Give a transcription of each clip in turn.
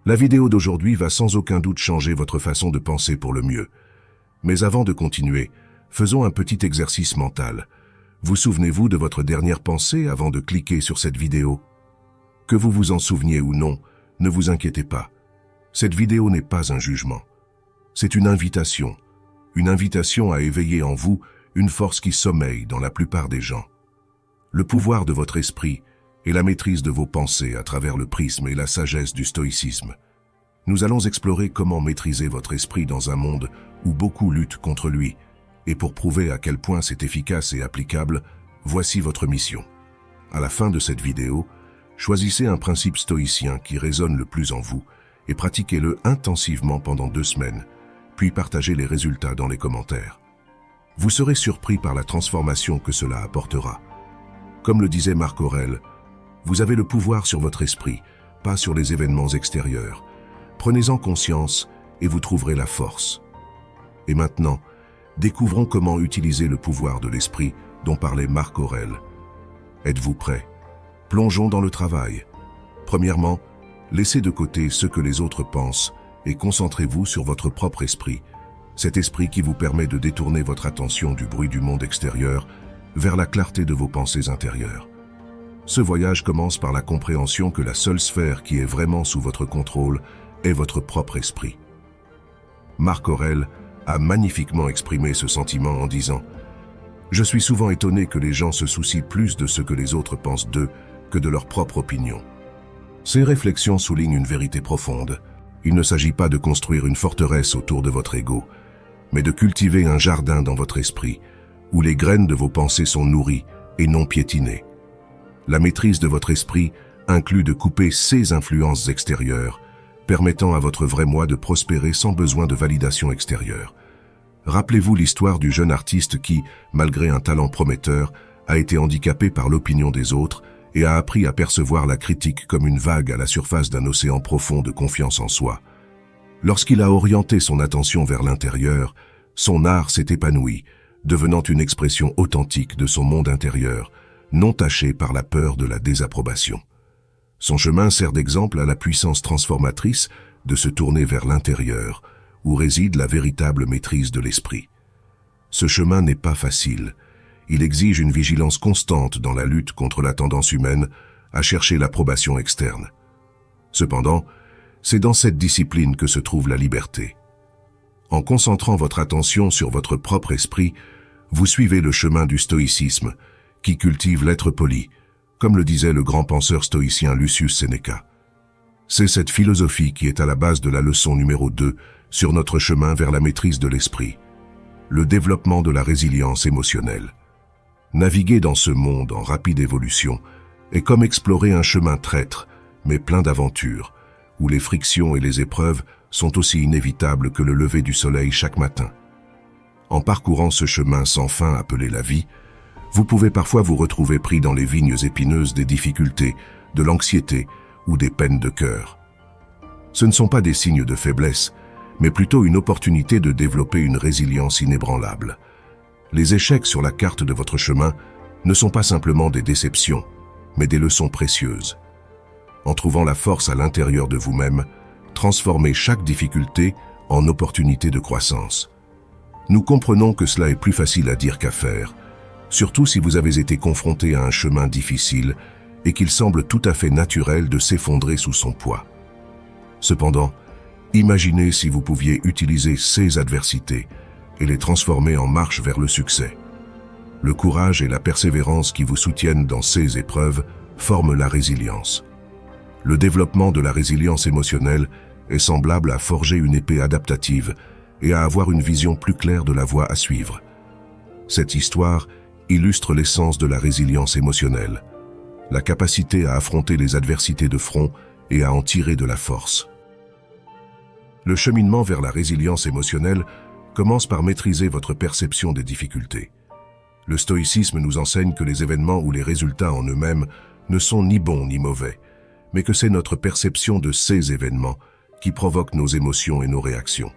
La vidéo d'aujourd'hui va sans aucun doute changer votre façon de penser pour le mieux. Mais avant de continuer, faisons un petit exercice mental. Vous souvenez-vous de votre dernière pensée avant de cliquer sur cette vidéo? Que vous vous en souveniez ou non, ne vous inquiétez pas. Cette vidéo n'est pas un jugement. C'est une invitation à éveiller en vous une force qui sommeille dans la plupart des gens. Le pouvoir de votre esprit et la maîtrise de vos pensées à travers le prisme et la sagesse du stoïcisme. Nous allons explorer comment maîtriser votre esprit dans un monde où beaucoup luttent contre lui. Et pour prouver à quel point c'est efficace et applicable, voici votre mission. À la fin de cette vidéo, choisissez un principe stoïcien qui résonne le plus en vous et pratiquez-le intensivement pendant 2 semaines, puis partagez les résultats dans les commentaires. Vous serez surpris par la transformation que cela apportera. Comme le disait Marc Aurèle, vous avez le pouvoir sur votre esprit, pas sur les événements extérieurs. Prenez-en conscience et vous trouverez la force. Et maintenant, découvrons comment utiliser le pouvoir de l'esprit dont parlait Marc Aurèle. Êtes-vous prêts? Plongeons dans le travail. Premièrement, laissez de côté ce que les autres pensent et concentrez-vous sur votre propre esprit, cet esprit qui vous permet de détourner votre attention du bruit du monde extérieur vers la clarté de vos pensées intérieures. Ce voyage commence par la compréhension que la seule sphère qui est vraiment sous votre contrôle est votre propre esprit. Marc Aurèle a magnifiquement exprimé ce sentiment en disant « Je suis souvent étonné que les gens se soucient plus de ce que les autres pensent d'eux que de leur propre opinion. » Ces réflexions soulignent une vérité profonde. Il ne s'agit pas de construire une forteresse autour de votre ego, mais de cultiver un jardin dans votre esprit, où les graines de vos pensées sont nourries et non piétinées. La maîtrise de votre esprit inclut de couper ces influences extérieures, permettant à votre vrai moi de prospérer sans besoin de validation extérieure. Rappelez-vous l'histoire du jeune artiste qui, malgré un talent prometteur, a été handicapé par l'opinion des autres et a appris à percevoir la critique comme une vague à la surface d'un océan profond de confiance en soi. Lorsqu'il a orienté son attention vers l'intérieur, son art s'est épanoui, devenant une expression authentique de son monde intérieur, non taché par la peur de la désapprobation. Son chemin sert d'exemple à la puissance transformatrice de se tourner vers l'intérieur, où réside la véritable maîtrise de l'esprit. Ce chemin n'est pas facile. Il exige une vigilance constante dans la lutte contre la tendance humaine à chercher l'approbation externe. Cependant, c'est dans cette discipline que se trouve la liberté. En concentrant votre attention sur votre propre esprit, vous suivez le chemin du stoïcisme, qui cultive l'être poli, comme le disait le grand penseur stoïcien Lucius Seneca. C'est cette philosophie qui est à la base de la leçon numéro 2 sur notre chemin vers la maîtrise de l'esprit, le développement de la résilience émotionnelle. Naviguer dans ce monde en rapide évolution est comme explorer un chemin traître, mais plein d'aventures, où les frictions et les épreuves sont aussi inévitables que le lever du soleil chaque matin. En parcourant ce chemin sans fin appelé la vie, vous pouvez parfois vous retrouver pris dans les vignes épineuses des difficultés, de l'anxiété ou des peines de cœur. Ce ne sont pas des signes de faiblesse, mais plutôt une opportunité de développer une résilience inébranlable. Les échecs sur la carte de votre chemin ne sont pas simplement des déceptions, mais des leçons précieuses. En trouvant la force à l'intérieur de vous-même, transformez chaque difficulté en opportunité de croissance. Nous comprenons que cela est plus facile à dire qu'à faire, surtout si vous avez été confronté à un chemin difficile et qu'il semble tout à fait naturel de s'effondrer sous son poids. Cependant, imaginez si vous pouviez utiliser ces adversités et les transformer en marche vers le succès. Le courage et la persévérance qui vous soutiennent dans ces épreuves forment la résilience. Le développement de la résilience émotionnelle est semblable à forger une épée adaptative et à avoir une vision plus claire de la voie à suivre. Cette histoire illustre l'essence de la résilience émotionnelle, la capacité à affronter les adversités de front et à en tirer de la force. Le cheminement vers la résilience émotionnelle commence par maîtriser votre perception des difficultés. Le stoïcisme nous enseigne que les événements ou les résultats en eux-mêmes ne sont ni bons ni mauvais, mais que c'est notre perception de ces événements qui provoque nos émotions et nos réactions.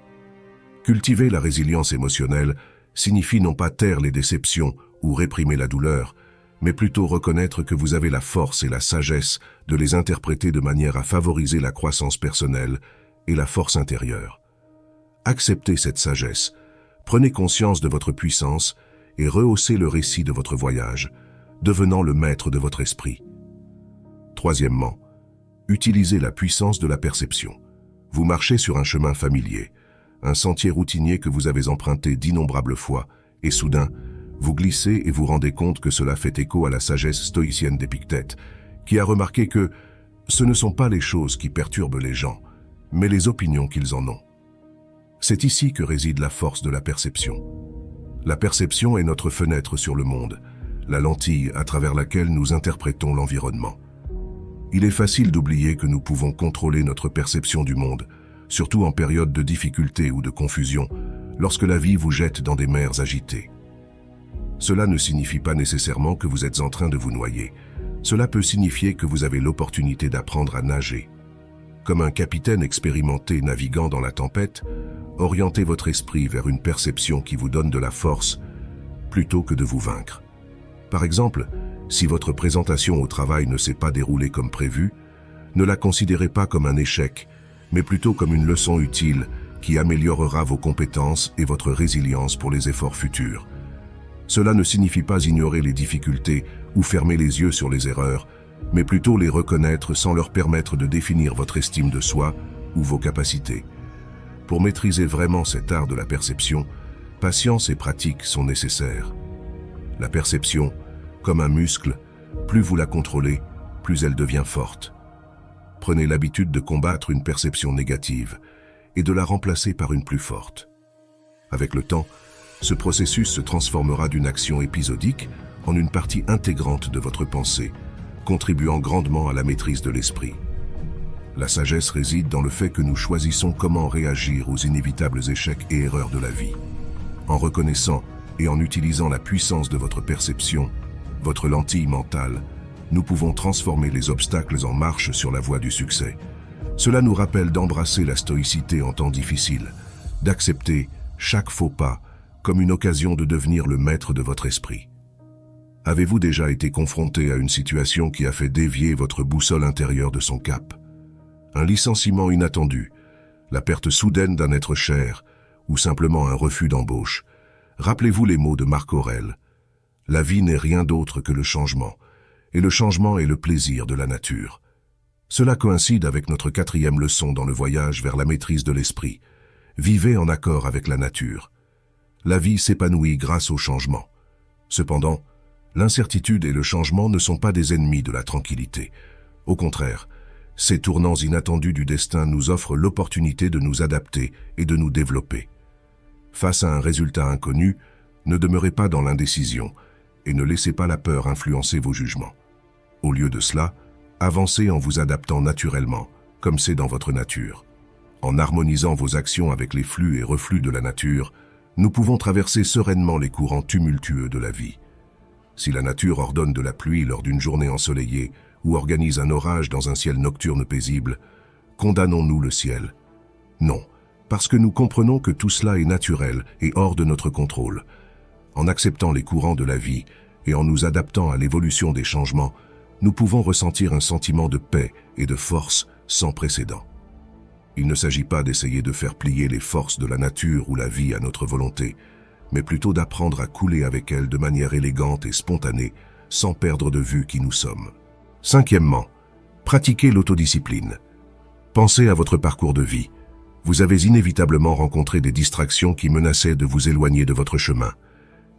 Cultiver la résilience émotionnelle signifie non pas taire les déceptions ou réprimer la douleur, mais plutôt reconnaître que vous avez la force et la sagesse de les interpréter de manière à favoriser la croissance personnelle et la force intérieure. Acceptez cette sagesse, prenez conscience de votre puissance et rehaussez le récit de votre voyage, devenant le maître de votre esprit. Troisièmement, utilisez la puissance de la perception. Vous marchez sur un chemin familier, un sentier routinier que vous avez emprunté d'innombrables fois, et soudain, vous glissez et vous rendez compte que cela fait écho à la sagesse stoïcienne d'Épictète, qui a remarqué que ce ne sont pas les choses qui perturbent les gens, mais les opinions qu'ils en ont. C'est ici que réside la force de la perception. La perception est notre fenêtre sur le monde, la lentille à travers laquelle nous interprétons l'environnement. Il est facile d'oublier que nous pouvons contrôler notre perception du monde, surtout en période de difficulté ou de confusion, lorsque la vie vous jette dans des mers agitées. Cela ne signifie pas nécessairement que vous êtes en train de vous noyer. Cela peut signifier que vous avez l'opportunité d'apprendre à nager. Comme un capitaine expérimenté naviguant dans la tempête, orientez votre esprit vers une perception qui vous donne de la force plutôt que de vous vaincre. Par exemple, si votre présentation au travail ne s'est pas déroulée comme prévu, ne la considérez pas comme un échec, mais plutôt comme une leçon utile qui améliorera vos compétences et votre résilience pour les efforts futurs. Cela ne signifie pas ignorer les difficultés ou fermer les yeux sur les erreurs, mais plutôt les reconnaître sans leur permettre de définir votre estime de soi ou vos capacités. Pour maîtriser vraiment cet art de la perception, patience et pratique sont nécessaires. La perception, comme un muscle, plus vous la contrôlez, plus elle devient forte. Prenez l'habitude de combattre une perception négative et de la remplacer par une plus forte. Avec le temps, ce processus se transformera d'une action épisodique en une partie intégrante de votre pensée, contribuant grandement à la maîtrise de l'esprit. La sagesse réside dans le fait que nous choisissons comment réagir aux inévitables échecs et erreurs de la vie. En reconnaissant et en utilisant la puissance de votre perception, votre lentille mentale, nous pouvons transformer les obstacles en marche sur la voie du succès. Cela nous rappelle d'embrasser la stoïcité en temps difficile, d'accepter chaque faux pas comme une occasion de devenir le maître de votre esprit. Avez-vous déjà été confronté à une situation qui a fait dévier votre boussole intérieure de son cap? Un licenciement inattendu, la perte soudaine d'un être cher, ou simplement un refus d'embauche. Rappelez-vous les mots de Marc Aurèle. La vie n'est rien d'autre que le changement, et le changement est le plaisir de la nature. Cela coïncide avec notre quatrième leçon dans le voyage vers la maîtrise de l'esprit. Vivez en accord avec la nature. La vie s'épanouit grâce au changement. Cependant, l'incertitude et le changement ne sont pas des ennemis de la tranquillité. Au contraire, ces tournants inattendus du destin nous offrent l'opportunité de nous adapter et de nous développer. Face à un résultat inconnu, ne demeurez pas dans l'indécision et ne laissez pas la peur influencer vos jugements. Au lieu de cela, avancez en vous adaptant naturellement, comme c'est dans votre nature. En harmonisant vos actions avec les flux et reflux de la nature, nous pouvons traverser sereinement les courants tumultueux de la vie. Si la nature ordonne de la pluie lors d'une journée ensoleillée ou organise un orage dans un ciel nocturne paisible, condamnons-nous le ciel? Non, parce que nous comprenons que tout cela est naturel et hors de notre contrôle. En acceptant les courants de la vie et en nous adaptant à l'évolution des changements, nous pouvons ressentir un sentiment de paix et de force sans précédent. Il ne s'agit pas d'essayer de faire plier les forces de la nature ou la vie à notre volonté, mais plutôt d'apprendre à couler avec elle de manière élégante et spontanée, sans perdre de vue qui nous sommes. Cinquièmement, pratiquez l'autodiscipline. Pensez à votre parcours de vie. Vous avez inévitablement rencontré des distractions qui menaçaient de vous éloigner de votre chemin.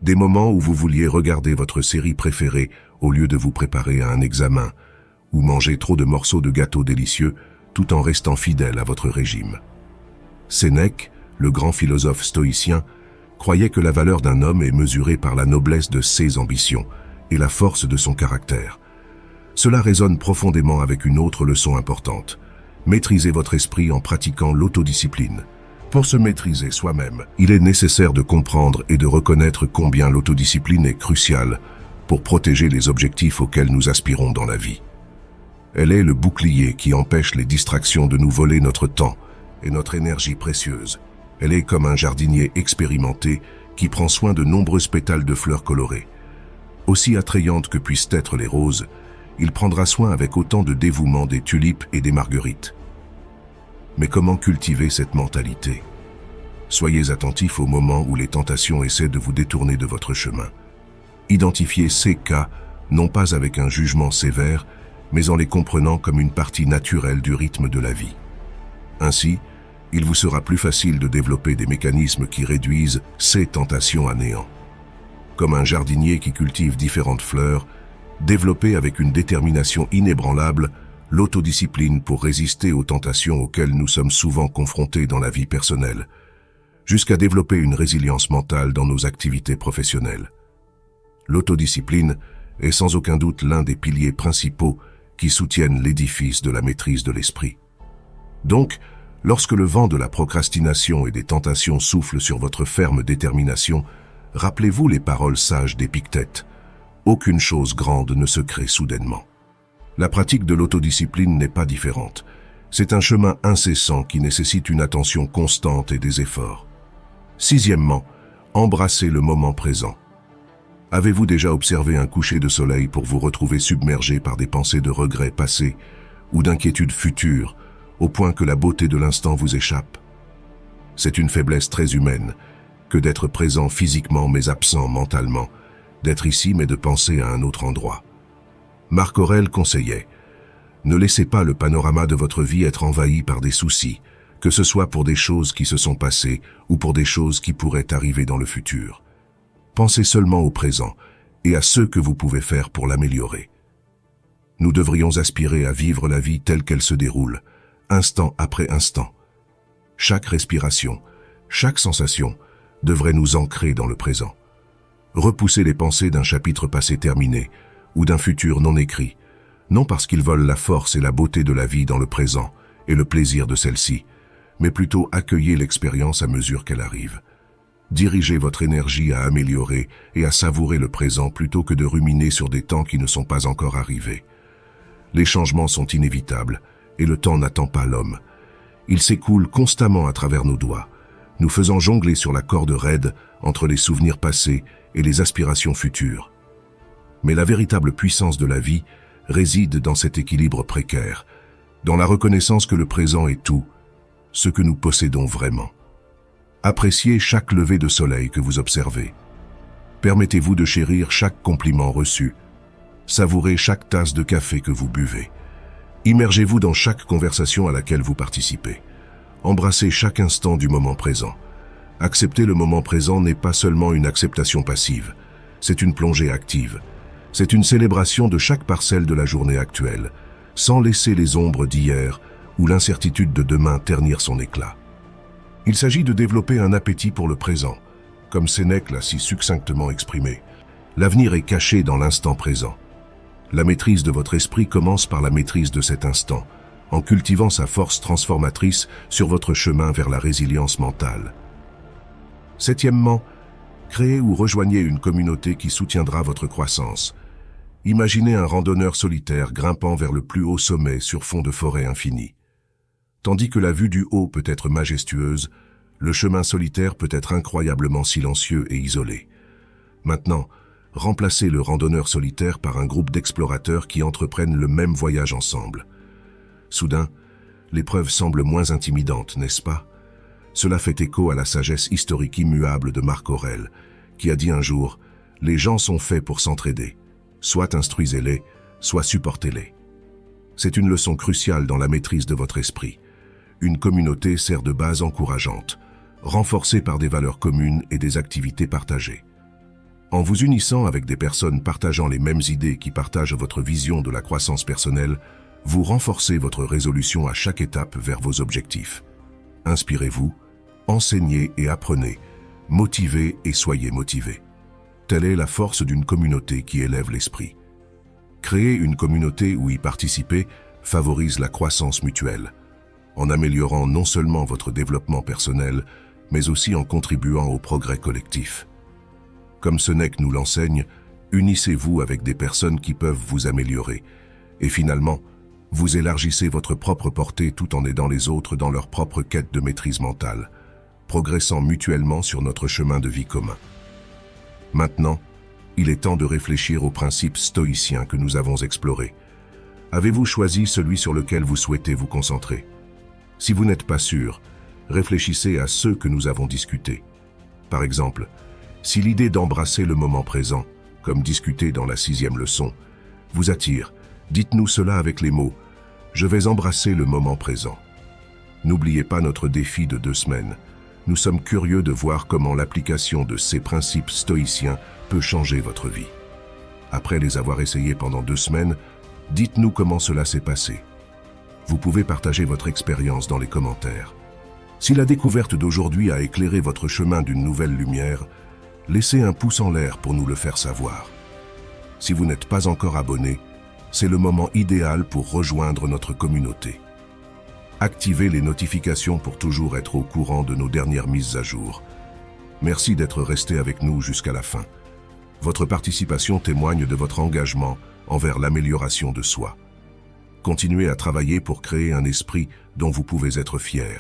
Des moments où vous vouliez regarder votre série préférée au lieu de vous préparer à un examen, ou manger trop de morceaux de gâteau délicieux tout en restant fidèle à votre régime. Sénèque, le grand philosophe stoïcien, croyait que la valeur d'un homme est mesurée par la noblesse de ses ambitions et la force de son caractère. Cela résonne profondément avec une autre leçon importante. Maîtrisez votre esprit en pratiquant l'autodiscipline. Pour se maîtriser soi-même, il est nécessaire de comprendre et de reconnaître combien l'autodiscipline est cruciale pour protéger les objectifs auxquels nous aspirons dans la vie. Elle est le bouclier qui empêche les distractions de nous voler notre temps et notre énergie précieuse. Elle est comme un jardinier expérimenté qui prend soin de nombreuses pétales de fleurs colorées. Aussi attrayantes que puissent être les roses, il prendra soin avec autant de dévouement des tulipes et des marguerites. Mais comment cultiver cette mentalité? Soyez attentifs au moment où les tentations essaient de vous détourner de votre chemin. Identifiez ces cas, non pas avec un jugement sévère, mais en les comprenant comme une partie naturelle du rythme de la vie. Ainsi, il vous sera plus facile de développer des mécanismes qui réduisent ces tentations à néant. Comme un jardinier qui cultive différentes fleurs, développez avec une détermination inébranlable l'autodiscipline pour résister aux tentations auxquelles nous sommes souvent confrontés dans la vie personnelle, jusqu'à développer une résilience mentale dans nos activités professionnelles. L'autodiscipline est sans aucun doute l'un des piliers principaux qui soutiennent l'édifice de la maîtrise de l'esprit. Donc, lorsque le vent de la procrastination et des tentations souffle sur votre ferme détermination, rappelez-vous les paroles sages d'Épictète. Aucune chose grande ne se crée soudainement. La pratique de l'autodiscipline n'est pas différente. C'est un chemin incessant qui nécessite une attention constante et des efforts. Sixièmement, embrassez le moment présent. Avez-vous déjà observé un coucher de soleil pour vous retrouver submergé par des pensées de regrets passés ou d'inquiétudes futures, au point que la beauté de l'instant vous échappe? C'est une faiblesse très humaine que d'être présent physiquement mais absent mentalement, d'être ici mais de penser à un autre endroit. Marc Aurèle conseillait « Ne laissez pas le panorama de votre vie être envahi par des soucis, que ce soit pour des choses qui se sont passées ou pour des choses qui pourraient arriver dans le futur. Pensez seulement au présent et à ce que vous pouvez faire pour l'améliorer. Nous devrions aspirer à vivre la vie telle qu'elle se déroule, instant après instant. Chaque respiration, chaque sensation devrait nous ancrer dans le présent. Repousser les pensées d'un chapitre passé terminé ou d'un futur non écrit, non parce qu'ils volent la force et la beauté de la vie dans le présent et le plaisir de celle-ci, mais plutôt accueillir l'expérience à mesure qu'elle arrive. Dirigez votre énergie à améliorer et à savourer le présent plutôt que de ruminer sur des temps qui ne sont pas encore arrivés. Les changements sont inévitables et le temps n'attend pas l'homme. Il s'écoule constamment à travers nos doigts, nous faisant jongler sur la corde raide entre les souvenirs passés et les aspirations futures. Mais la véritable puissance de la vie réside dans cet équilibre précaire, dans la reconnaissance que le présent est tout, ce que nous possédons vraiment. Appréciez chaque lever de soleil que vous observez. Permettez-vous de chérir chaque compliment reçu. Savourez chaque tasse de café que vous buvez. Immergez-vous dans chaque conversation à laquelle vous participez. Embrassez chaque instant du moment présent. Accepter le moment présent n'est pas seulement une acceptation passive, c'est une plongée active. C'est une célébration de chaque parcelle de la journée actuelle, sans laisser les ombres d'hier ou l'incertitude de demain ternir son éclat. Il s'agit de développer un appétit pour le présent, comme Sénèque l'a si succinctement exprimé. L'avenir est caché dans l'instant présent. La maîtrise de votre esprit commence par la maîtrise de cet instant, en cultivant sa force transformatrice sur votre chemin vers la résilience mentale. Septièmement, créez ou rejoignez une communauté qui soutiendra votre croissance. Imaginez un randonneur solitaire grimpant vers le plus haut sommet sur fond de forêt infinie. Tandis que la vue du haut peut être majestueuse, le chemin solitaire peut être incroyablement silencieux et isolé. Maintenant, remplacez le randonneur solitaire par un groupe d'explorateurs qui entreprennent le même voyage ensemble. Soudain, l'épreuve semble moins intimidante, n'est-ce pas? Cela fait écho à la sagesse historique immuable de Marc Aurèle, qui a dit un jour « Les gens sont faits pour s'entraider. Soit instruisez-les, soit supportez-les. » C'est une leçon cruciale dans la maîtrise de votre esprit. Une communauté sert de base encourageante, renforcée par des valeurs communes et des activités partagées. En vous unissant avec des personnes partageant les mêmes idées qui partagent votre vision de la croissance personnelle, vous renforcez votre résolution à chaque étape vers vos objectifs. Inspirez-vous, enseignez et apprenez, motivez et soyez motivés. Telle est la force d'une communauté qui élève l'esprit. Créer une communauté où y participer favorise la croissance mutuelle, en améliorant non seulement votre développement personnel, mais aussi en contribuant au progrès collectif. Comme Sénèque nous l'enseigne, unissez-vous avec des personnes qui peuvent vous améliorer, et finalement, vous élargissez votre propre portée tout en aidant les autres dans leur propre quête de maîtrise mentale, progressant mutuellement sur notre chemin de vie commun. Maintenant, Il est temps de réfléchir aux principes stoïciens que nous avons explorés. Avez-vous choisi celui sur lequel vous souhaitez vous concentrer? Si vous n'êtes pas sûr, réfléchissez à ceux que nous avons discutés. Par exemple, si l'idée d'embrasser le moment présent, comme discuté dans la 6e leçon, vous attire, dites-nous cela avec les mots « Je vais embrasser le moment présent ». N'oubliez pas notre défi de 2 semaines. Nous sommes curieux de voir comment l'application de ces principes stoïciens peut changer votre vie. Après les avoir essayés pendant 2 semaines, dites-nous comment cela s'est passé. Vous pouvez partager votre expérience dans les commentaires. Si la découverte d'aujourd'hui a éclairé votre chemin d'une nouvelle lumière, laissez un pouce en l'air pour nous le faire savoir. Si vous n'êtes pas encore abonné, c'est le moment idéal pour rejoindre notre communauté. Activez les notifications pour toujours être au courant de nos dernières mises à jour. Merci d'être resté avec nous jusqu'à la fin. Votre participation témoigne de votre engagement envers l'amélioration de soi. Continuez à travailler pour créer un esprit dont vous pouvez être fiers.